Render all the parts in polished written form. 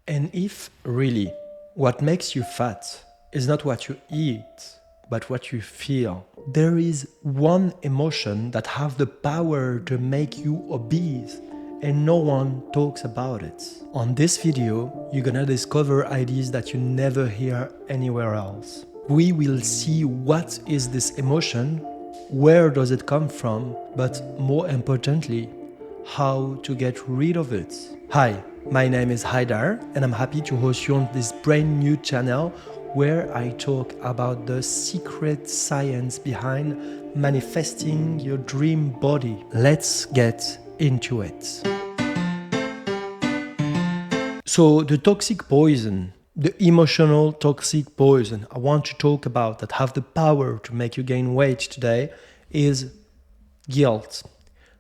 And if really what makes you fat is not what you eat, but what you feel, there is one emotion that have the power to make you obese, and no one talks about it. On this video, you're gonna discover ideas that you never hear anywhere else. We will see what is this emotion, where does it come from, but more importantly, how to get rid of it. Hi, my name is Haidar, and I'm happy to host you on this brand new channel where I talk about the secret science behind manifesting your dream body. Let's get into it. So the toxic poison, the emotional toxic poison I want to talk about that have the power to make you gain weight today is guilt.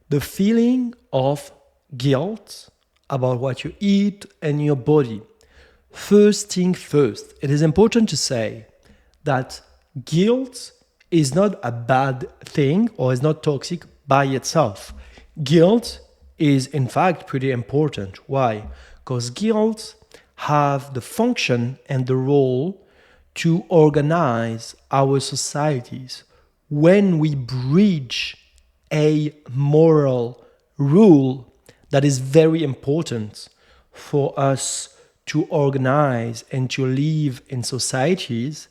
The feeling of guilt about what you eat and your body. First thing first, it is important to say that guilt is not a bad thing or is not toxic by itself. Guilt is in fact pretty important. Why? Because guilt have the function and the role to organize our societies. When we breach a moral rule that is very important for us to organize and to live in societies,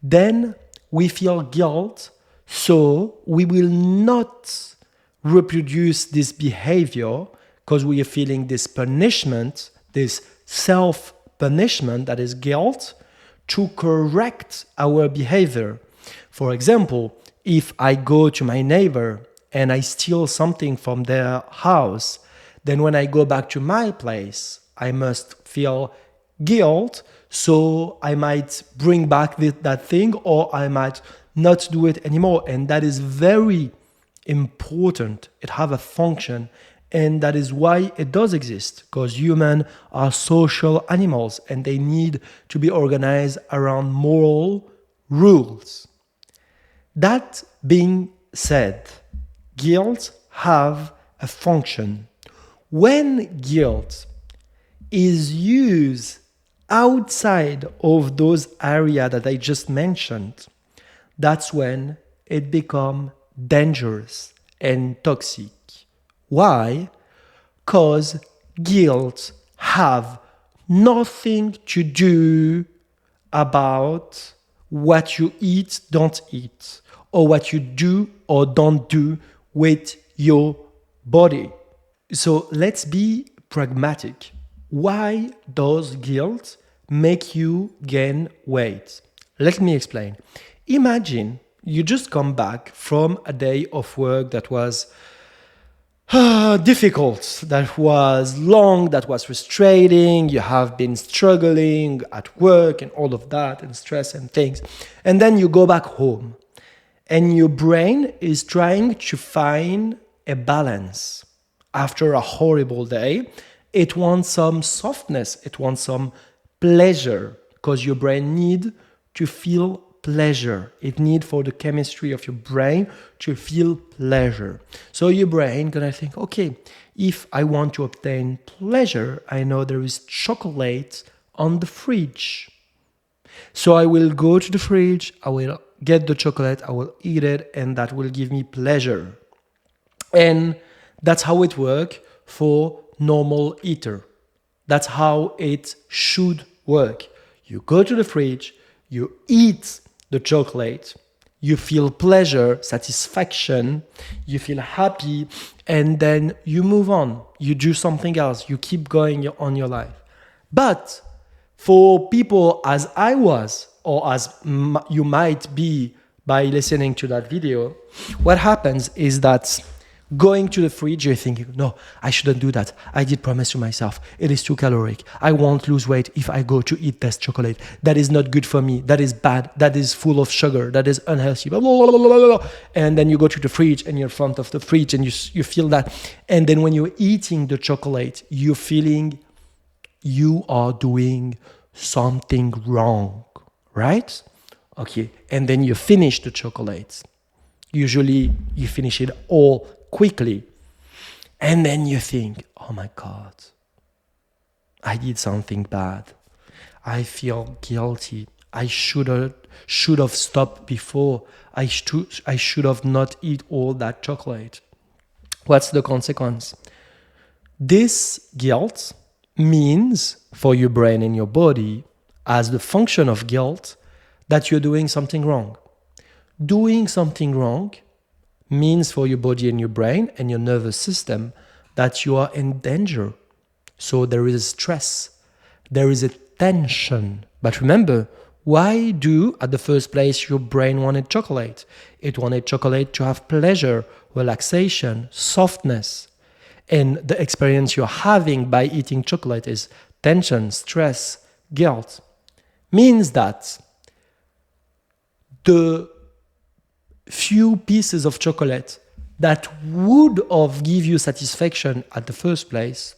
then we feel guilt, so we will not reproduce this behavior because we are feeling this punishment, this self-punishment that is guilt, to correct our behavior. For example, if I go to my neighbor and I steal something from their house, then when I go back to my place, I must feel guilt, so I might bring back that thing, or I might not do it anymore. And that is very important. It have a function, and that is why it does exist, because humans are social animals and they need to be organized around moral rules. That being said, guilt have a function. When guilt is used outside of those areas that I just mentioned, that's when it becomes dangerous and toxic. Why? Because guilt have nothing to do about what you eat, don't eat, or what you do or don't do with your body. So let's be pragmatic. Why does guilt make you gain weight? Let me explain. Imagine you just come back from a day of work that was difficult, that was long, that was frustrating. You have been struggling at work and all of that and stress and things. And then you go back home and your brain is trying to find a balance. After a horrible day, it wants some softness, it wants some pleasure, because your brain needs to feel pleasure. It needs for the chemistry of your brain to feel pleasure. So your brain gonna think, okay, if I want to obtain pleasure, I know there is chocolate on the fridge. So I will go to the fridge, I will get the chocolate, I will eat it, and that will give me pleasure. And that's how it works for normal eater. That's how it should work. You go to the fridge, you eat the chocolate, you feel pleasure, satisfaction, you feel happy, and then you move on. You do something else. You keep going on your life. But for people as I was, or as you might be by listening to that video, what happens is that going to the fridge, you're thinking, no, I shouldn't do that. I did promise to myself. It is too caloric. I won't lose weight if I go to eat this chocolate. That is not good for me. That is bad. That is full of sugar. That is unhealthy. Blah, blah, blah, blah, blah. And then you go to the fridge and you're in front of the fridge and you feel that. And then when you're eating the chocolate, you're feeling you are doing something wrong, right? Okay. And then you finish the chocolate. Usually you finish it all quickly. And then you think, oh my God, I did something bad. I feel guilty. I should have stopped before. I should have not eat all that chocolate. What's the consequence? This guilt means for your brain and your body, as the function of guilt, that you're doing something wrong. Doing something wrong means for your body and your brain and your nervous system that you are in danger. So there is stress, there is a tension. But remember, why do at the first place your brain wanted chocolate? It wanted chocolate to have pleasure, relaxation, softness. And the experience you're having by eating chocolate is tension, stress, guilt. Means that the few pieces of chocolate that would have give you satisfaction at the first place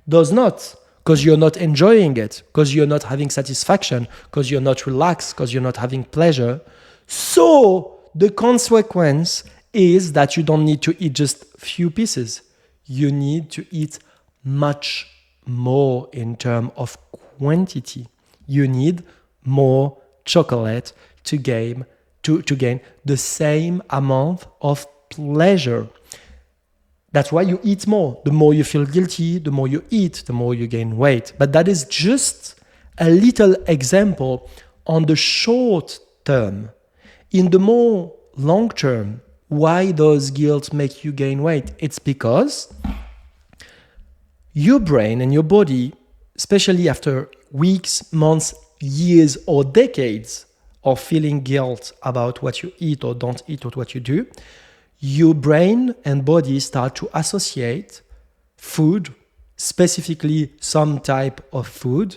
does not, because you're not enjoying it, because you're not having satisfaction, because you're not relaxed, because you're not having pleasure. So the consequence is that you don't need to eat just few pieces. You need to eat much more in terms of quantity. You need more chocolate to gain the same amount of pleasure. That's why you eat more. The more you feel guilty, the more you eat, the more you gain weight. But that is just a little example on the short term. In the more long term, why does guilt make you gain weight? It's because your brain and your body, especially after weeks, months, years, or decades of feeling guilt about what you eat or don't eat or what you do, your brain and body start to associate food, specifically some type of food,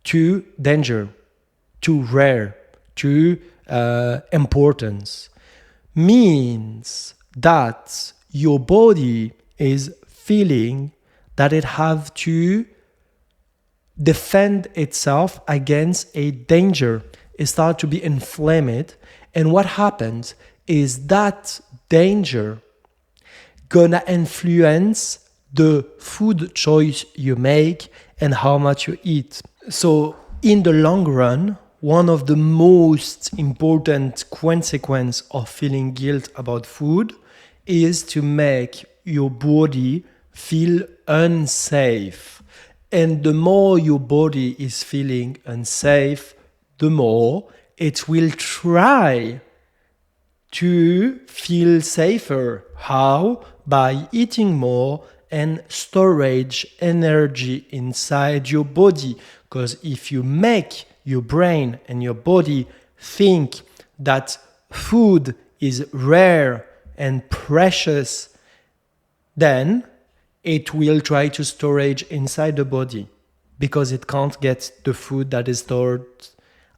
to danger, to rare, to importance. Means that your body is feeling that it have to defend itself against a danger. It starts to be inflamed, and what happens is that danger gonna influence the food choice you make and how much you eat. So in the long run, one of the most important consequences of feeling guilt about food is to make your body feel unsafe. And the more your body is feeling unsafe, the more it will try to feel safer. How? By eating more and storage energy inside your body. Because if you make your brain and your body think that food is rare and precious, then it will try to storage inside the body because it can't get the food that is stored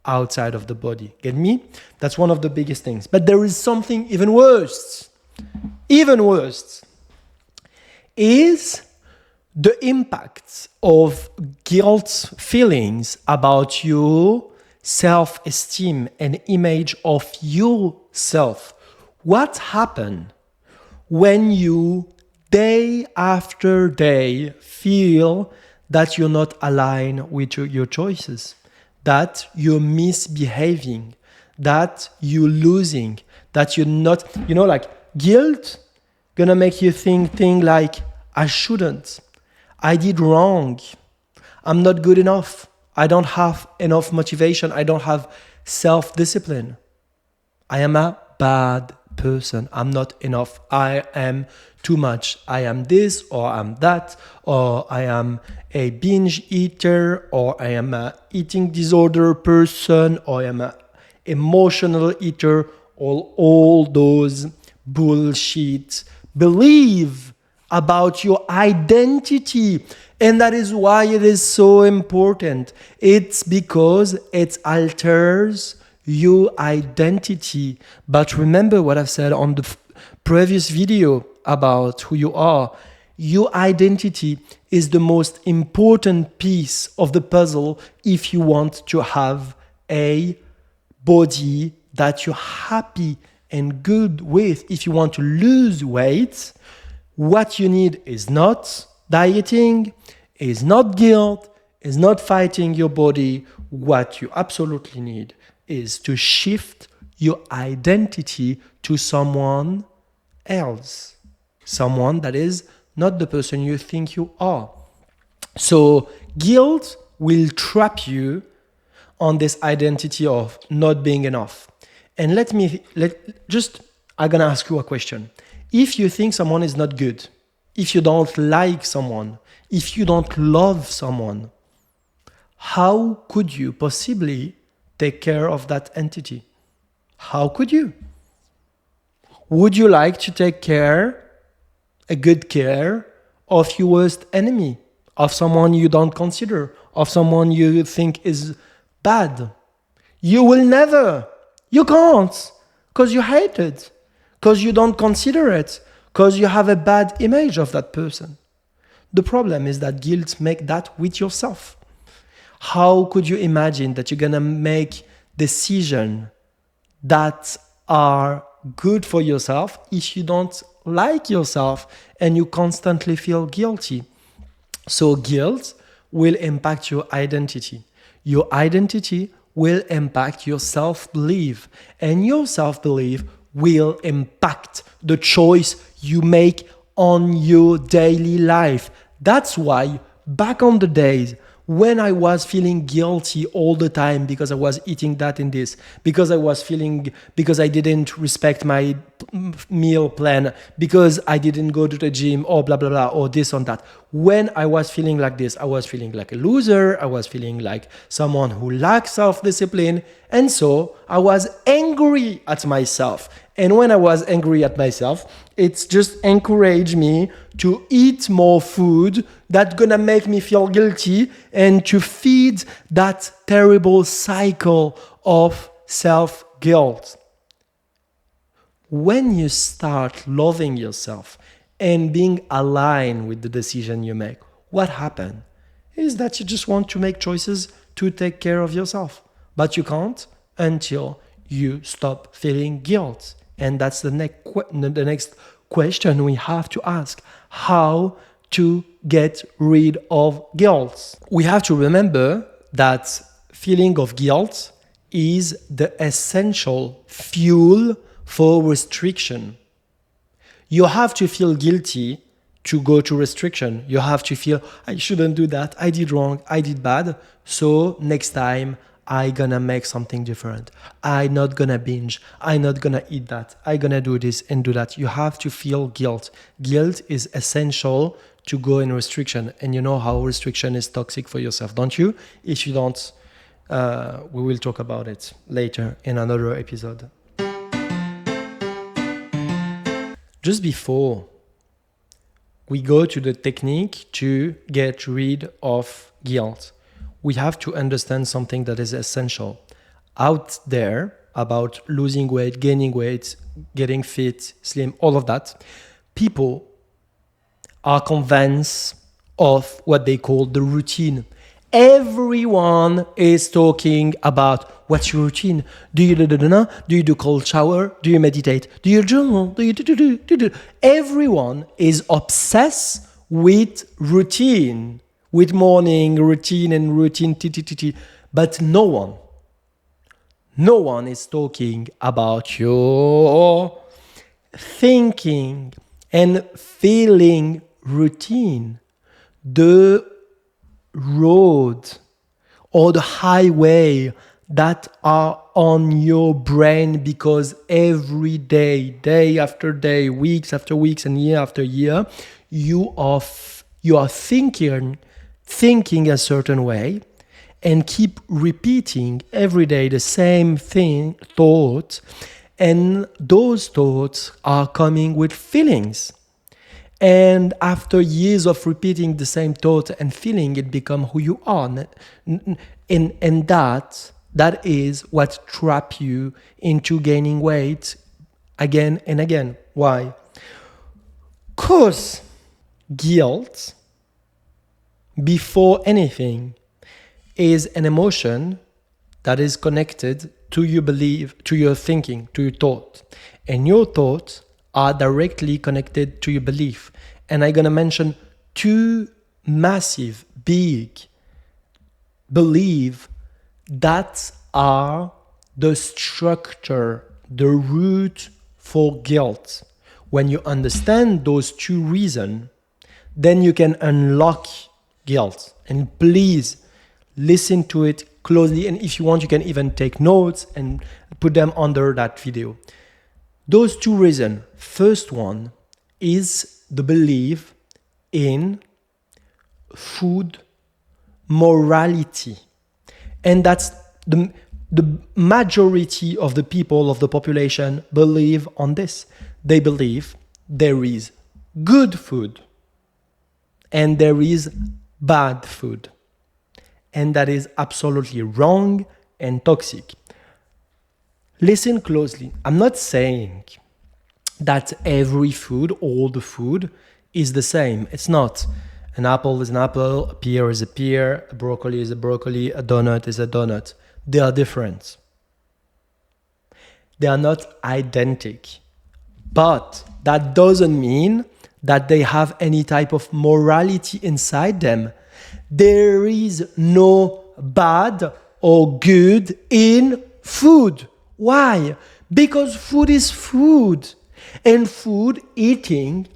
outside of the body. Get me? That's one of the biggest things. But there is something even worse. Even worse is the impact of guilt feelings about your self-esteem and image of yourself. What happens when you day after day feel that you're not aligned with your choices, that you're misbehaving, that you're losing, that you're not, like guilt gonna make you think like, I shouldn't, I did wrong, I'm not good enough, I don't have enough motivation, I don't have self-discipline, I am a bad person, I'm not enough, I am too much, I am this or I'm that, or I am a binge eater, or I am a eating disorder person, or I am a emotional eater, all those bullshit believe about your identity. And that is why it is so important. It's because it alters your identity. But remember what I've said on the previous video about who you are. Your identity is the most important piece of the puzzle if you want to have a body that you're happy and good with. If you want to lose weight, what you need is not dieting, is not guilt, is not fighting your body. What you absolutely need is to shift your identity to someone else, someone that is not the person you think you are. So guilt will trap you on this identity of not being enough. And I'm gonna ask you a question. If you think someone is not good, if you don't like someone, if you don't love someone, how could you possibly take care of that entity? How could you? Would you like to take a good care of your worst enemy, of someone you don't consider, of someone you think is bad? You will never. You can't, because you hate it, because you don't consider it, because you have a bad image of that person. The problem is that guilt makes that with yourself. How could you imagine that you're gonna make decisions that are good for yourself if you don't like yourself and you constantly feel guilty? So guilt will impact your identity. Your identity will impact your self-belief, and your self-belief will impact the choice you make on your daily life. That's why back on the days when I was feeling guilty all the time because I was eating that and this, because I didn't respect my meal plan, because I didn't go to the gym, or blah, blah, blah, or this or that. When I was feeling like this, I was feeling like a loser. I was feeling like someone who lacks self-discipline. And so I was angry at myself. And when I was angry at myself, it's just encouraged me to eat more food that's gonna make me feel guilty and to feed that terrible cycle of self-guilt. When you start loving yourself and being aligned with the decision you make, what happens is that you just want to make choices to take care of yourself, but you can't until you stop feeling guilt. And that's the next question we have to ask: how to get rid of guilt? We have to remember that feeling of guilt is the essential fuel for restriction. You have to feel guilty to go to restriction. You have to feel, I shouldn't do that, I did wrong, I did bad, so next time I gonna make something different. I not gonna binge, I not gonna eat that, I gonna do this and do that. You have to feel guilt. Guilt is essential to go in restriction. And you know how restriction is toxic for yourself, don't you? If you don't, we will talk about it later in another episode. Just before we go to the technique to get rid of guilt, we have to understand something that is essential. Out there, about losing weight, gaining weight, getting fit, slim, all of that, people are convinced of what they call the routine. Everyone is talking about what's your routine. Do you do cold shower? Do you meditate? Do you journal? Do you do? Everyone is obsessed with routine, with morning routine and routine, but no one is talking about your thinking and feeling routine. The road or the highway that are on your brain, because every day, day after day, weeks after weeks, and year after year, you are thinking a certain way and keep repeating every day the same thought, and those thoughts are coming with feelings. And after years of repeating the same thought and feeling, it becomes who you are. And that is what traps you into gaining weight again and again. Why? Because guilt, before anything, is an emotion that is connected to your belief, to your thinking, to your thought. And your thoughts are directly connected to your belief. And I'm going to mention two massive big belief that are the structure, the root for guilt. When you understand those two reasons, then you can unlock guilt. And please listen to it closely. And if you want, you can even take notes and put them under that video. Those two reasons. First one is the belief in food morality. And that's the majority of the people of the population believe on this. They believe there is good food and there is bad food. And that is absolutely wrong and toxic. Listen closely. I'm not saying that every food, all the food, is the same. It's not. An apple is an apple, a pear is a pear, a broccoli is a broccoli, a donut is a donut. They are different. They are not identical. But that doesn't mean that they have any type of morality inside them. There is no bad or good in food. Why? Because food is food. And food eating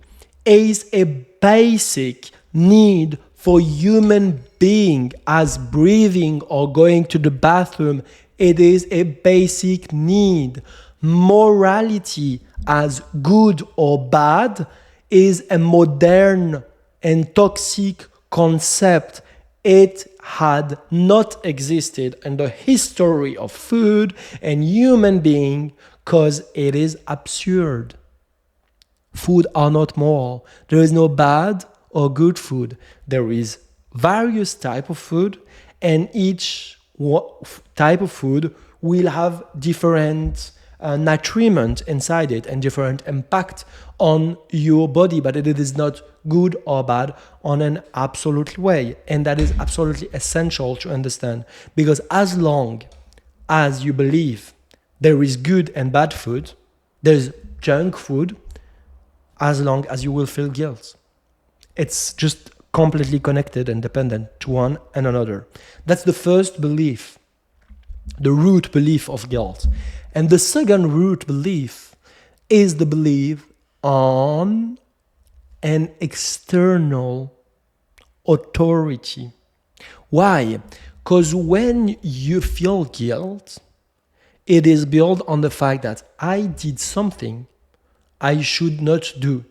is a basic need for human being as breathing or going to the bathroom. It is a basic need. Morality as good or bad is a modern and toxic concept. It had not existed in the history of food and human being because it is absurd. Food are not moral. There is no bad or good food. There is various type of food, and each type of food will have different nutriment inside it and different impact on your body, but it is not good or bad on an absolute way. And that is absolutely essential to understand, because as long as you believe there is good and bad food, there's junk food, as long as you will feel guilt. It's just completely connected and dependent to one and another. That's the first belief, the root belief of guilt. And the second root belief is the belief on an external authority. Why? Because when you feel guilt, it is built on the fact that I did something I should not do.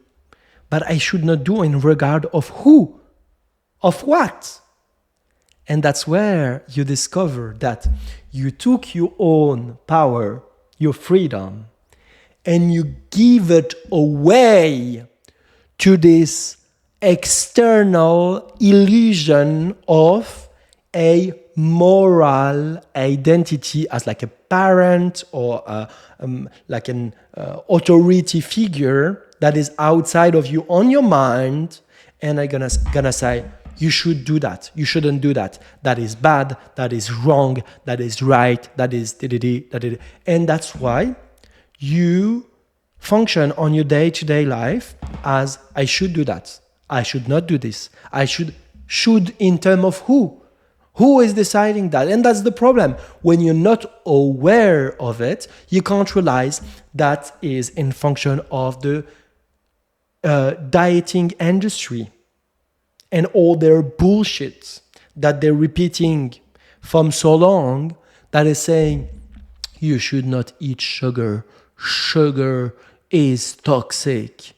But I should not do in regard of who? Of what? And that's where you discover that you took your own power, your freedom, and you give it away to this external illusion of a moral identity as like a parent or like an authority figure that is outside of you on your mind, and I'm gonna say, you should do that, you shouldn't do that, that is bad, that is wrong, that is right, that is da-da-da. And that's why you function on your day-to-day life as I should do that, I should not do this, I should in terms of who? Who is deciding that? And that's the problem. When you're not aware of it, you can't realize that is in function of the dieting industry and all their bullshit that they're repeating from so long, that is saying you should not eat sugar. Sugar is toxic.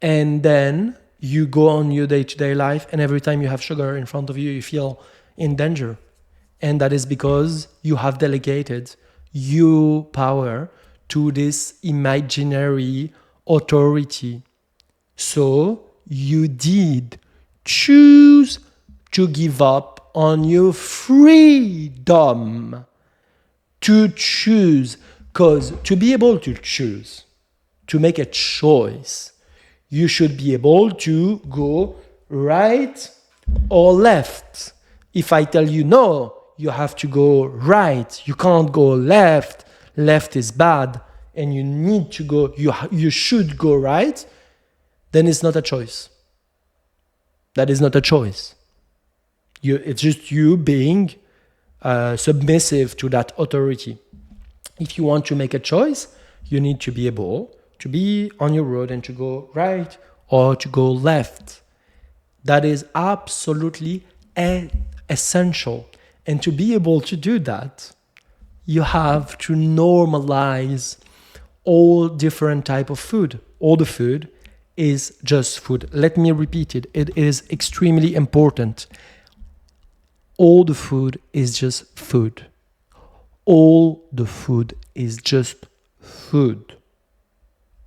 And then you go on your day-to-day life, and every time you have sugar in front of you, you feel in danger. And that is because you have delegated your power to this imaginary authority. So you did choose to give up on your freedom to choose. Because to be able to choose, to make a choice, you should be able to go right or left. If I tell you no, you have to go right. You can't go left. Left is bad, and you need to go. You should go right. Then it's not a choice. That is not a choice. It's just you being submissive to that authority. If you want to make a choice, you need to be able to be on your road and to go right or to go left. That is absolutely essential. And to be able to do that, you have to normalize all different type of food. All the food is just food. Let me repeat it. It is extremely important. All the food is just food. All the food is just food.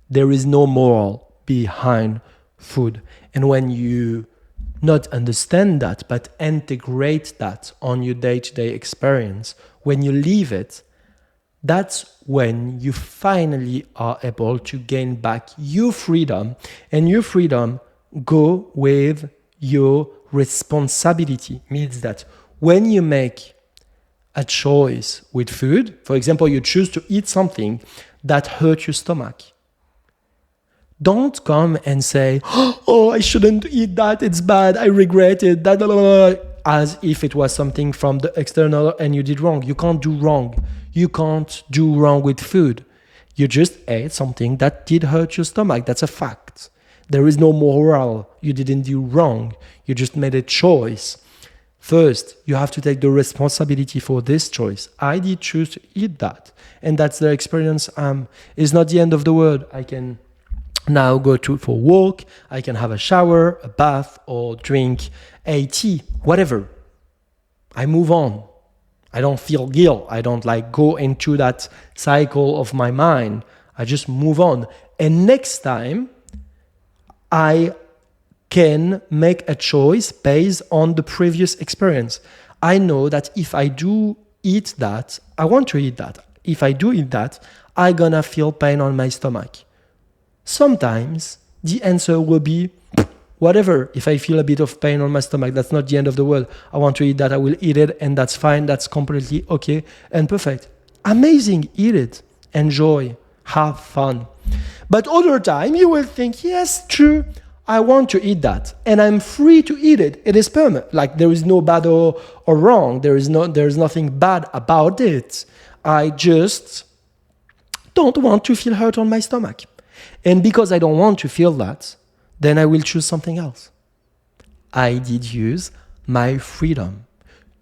There is no moral behind food. And when you not understand that, but integrate that on your day-to-day experience, when you leave it, that's when you finally are able to gain back your freedom. And your freedom go with your responsibility. Means that when you make a choice with food, for example, you choose to eat something that hurts your stomach, don't come and say, oh, I shouldn't eat that, it's bad, I regret it, as if it was something from the external and you did wrong. You can't do wrong. You can't do wrong with food. You just ate something that did hurt your stomach. That's a fact. There is no moral. You didn't do wrong. You just made a choice. First, you have to take the responsibility for this choice. I did choose to eat that. And that's the experience. It's not the end of the world. I can now go for a walk, I can have a shower, a bath, or drink a tea, whatever. I move on. I don't feel guilt. I don't go into that cycle of my mind. I just move on. And next time, I can make a choice based on the previous experience. I know that if I do eat that, I want to eat that. If I do eat that, I'm gonna feel pain on my stomach. Sometimes the answer will be whatever. If I feel a bit of pain on my stomach, that's not the end of the world. I want to eat that, I will eat it, and that's fine. That's completely okay and perfect. Amazing, eat it, enjoy, have fun. But other time you will think, yes, true, I want to eat that and I'm free to eat it. It is permanent. There is no bad or wrong. There is nothing bad about it. I just don't want to feel hurt on my stomach. And because I don't want to feel that, then I will choose something else. I did use my freedom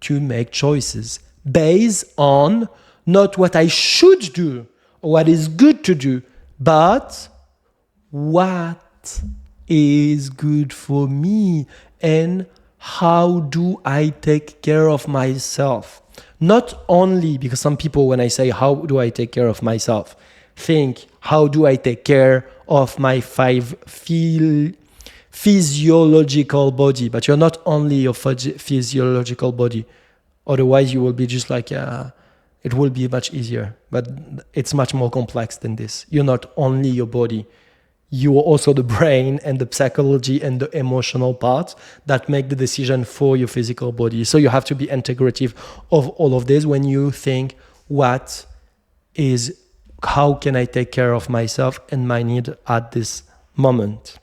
to make choices based on not what I should do or what is good to do, but what is good for me and how do I take care of myself. Not only because some people, when I say how do I take care of myself, think how do I take care of my physiological body, but you're not only your physiological body. Otherwise you will be just it will be much easier, but it's much more complex than this. You're not only your body, you are also the brain and the psychology and the emotional part that make the decision for your physical body. So you have to be integrative of all of this when you think how can I take care of myself and my need at this moment.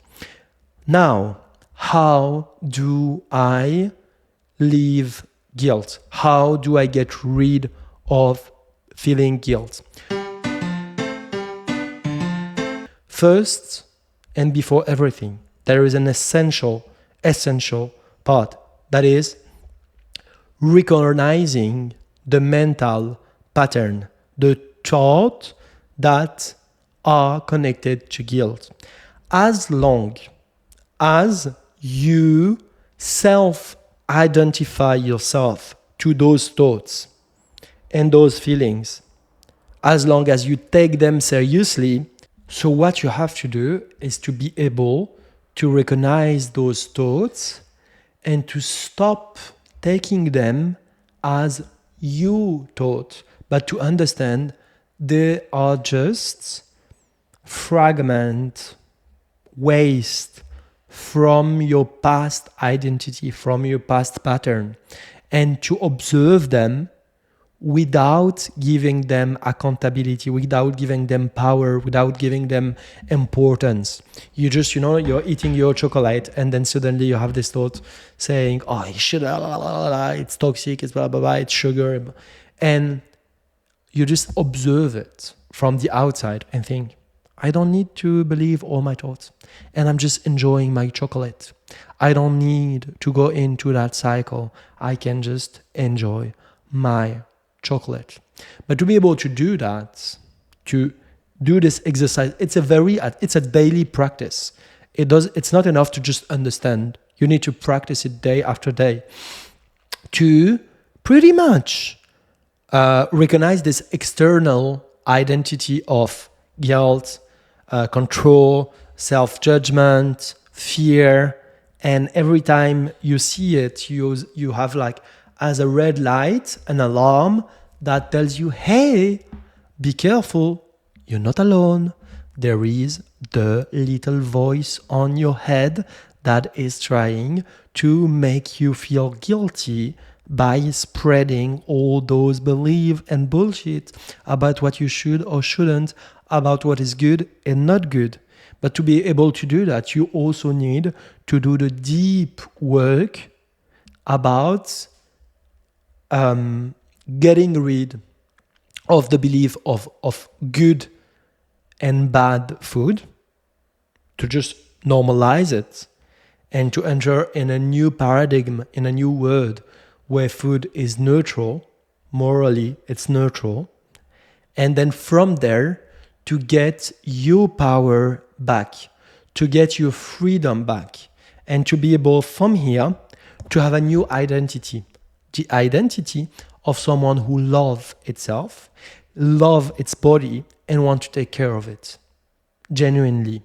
Now, how do I leave guilt? How do I get rid of feeling guilt? First, and before everything, there is an essential part. That is recognizing the mental pattern, the thought that are connected to guilt. As long as you self-identify yourself to those thoughts and those feelings, as long as you take them seriously, so what you have to do is to be able to recognize those thoughts and to stop taking them as you thought, but to understand they are just fragment, waste from your past identity, from your past pattern, and to observe them without giving them accountability, without giving them power, without giving them importance. You just, you're eating your chocolate, and then suddenly you have this thought saying, oh, it's toxic, it's blah, blah, blah, it's sugar. And you just observe it from the outside and think, I don't need to believe all my thoughts, and I'm just enjoying my chocolate. I don't need to go into that cycle. I can just enjoy my chocolate. But to be able to do that, to do this exercise, it's a daily practice. It's not enough to just understand. You need to practice it day after day to pretty much recognize this external identity of guilt, control, self-judgment, fear. And every time you see it, you have like, as a red light, an alarm that tells you, hey, be careful, you're not alone. There is the little voice on your head that is trying to make you feel guilty by spreading all those beliefs and bullshit about what you should or shouldn't, about what is good and not good. But to be able to do that, you also need to do the deep work about getting rid of the belief of good and bad food, to just normalize it, and to enter in a new paradigm, in a new world where food is neutral, morally it's neutral, and then from there to get your power back, to get your freedom back, and to be able from here to have a new identity, the identity of someone who loves itself, love its body, and want to take care of it genuinely,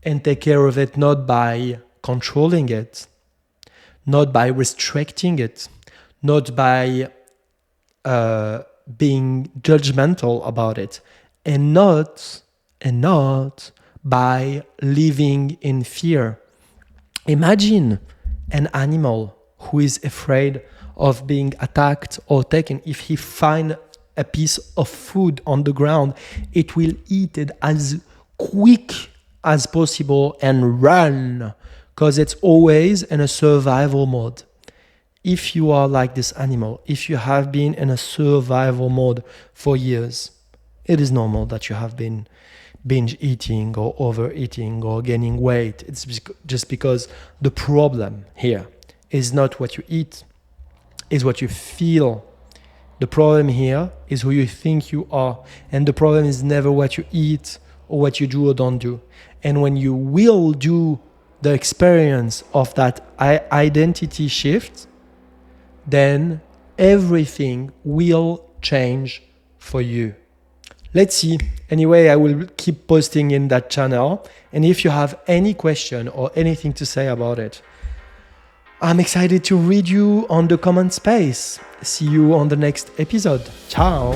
and take care of it not by controlling it, not by restricting it, not by being judgmental about it, and not by living in fear. Imagine an animal who is afraid of being attacked or taken. If he finds a piece of food on the ground, it will eat it as quick as possible and run, because it's always in a survival mode. If you are like this animal, if you have been in a survival mode for years, it is normal that you have been binge eating or overeating or gaining weight. It's just because the problem here is not what you eat, is what you feel. The problem here is who you think you are. And the problem is never what you eat or what you do or don't do. And when you will do the experience of that identity shift, then everything will change for you. Let's see. Anyway, I will keep posting in that channel. And if you have any question or anything to say about it, I'm excited to read you on the comment space. See you on the next episode. Ciao.